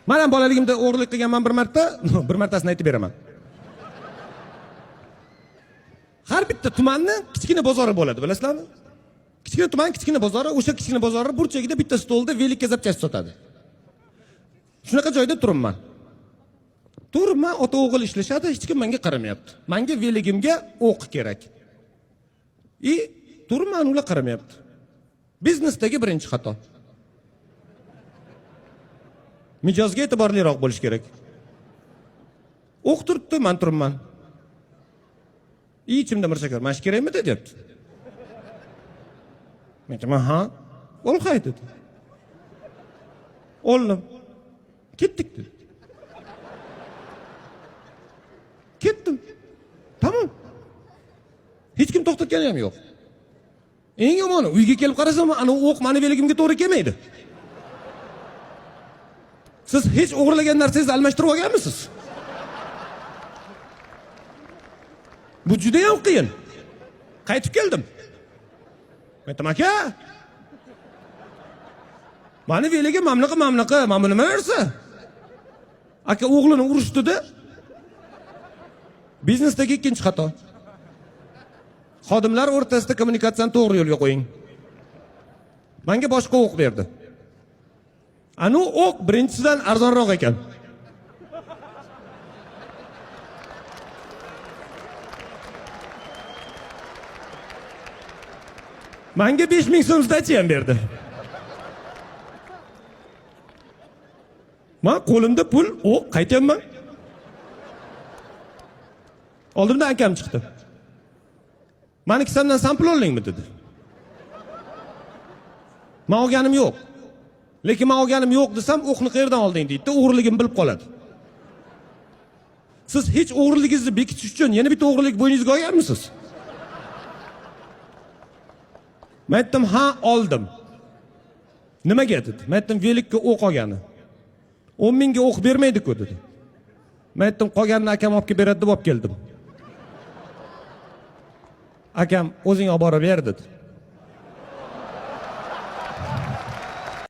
Men ham bolaligimda o'g'rilik qilganman bir martasini aytib beraman. Har bitta tumanni kichkina bozori bo'ladi, bilasizlarmi? Kichkina tuman, kichkina bozori, o'sha kichkina bozorning burchagida bitta stolda velikka zapchast sotadi. Shunaqa joyda turibman. Turibman, ota-o'g'il ishlashadi, hech kim menga qaramayapti. Menga veligimga o'q kerak. Turibman, ular qaramayapti. Biznesdagi birinchi xato. Mijozga e'tiborliroq bo'lish kerak. O'q turibdi, men turibman. İçimde mirsakar, maş kerakmi deyapti. Men aytaman, ha, olqay dedi. Oldim. Ketdik dedi. Ketdim. Tamam. Hech kim to'xtatgani ham yo'q. Eng yomoni, uyga kelib qarasam, ana o'q meni veligimga to'g'ri kelmaydi. Siz hech o'g'irlagan narsangizni almashtirib olganmisiz? Bu juda ham qiyin. Qaytib keldim. Aytam, aka. Meni veligim mamlaqa, mana nima narsa? Aka o'g'lini urishdi-da. Biznesdagi ikkinchi xato. Xodimlar o'rtasida kommunikatsiyani to'g'ri yo'lga qo'ying. Menga boshqa o'q berdi. Anu o'q birinchisidan arzonroq ekan. Menga 5000 so'm zdachi ham berdi. Men qo'limda pul, o'q qaytyapman. Oldimdan akam chiqdi. Meni kissamdan sampl oldingmi dedi. Men olganim yo'q. Lekin men olganim yo'q desam, o'qni qayerdan olding deydi, o'g'riligim bilib qoladi. Siz hech o'g'riligingizni bekitish uchun yana bitta o'g'rilik bo'yningizga olganmisiz? Men aytdim, ha, oldim. Nimaga dedi? Men aytdim, velikka o'q olgani. 10 mingga o'q bermaydi-ku dedi. Men aytdim, qolganini akam olib kelib beradi deb olib keldim. Akam o'zing olib borib ber dedi.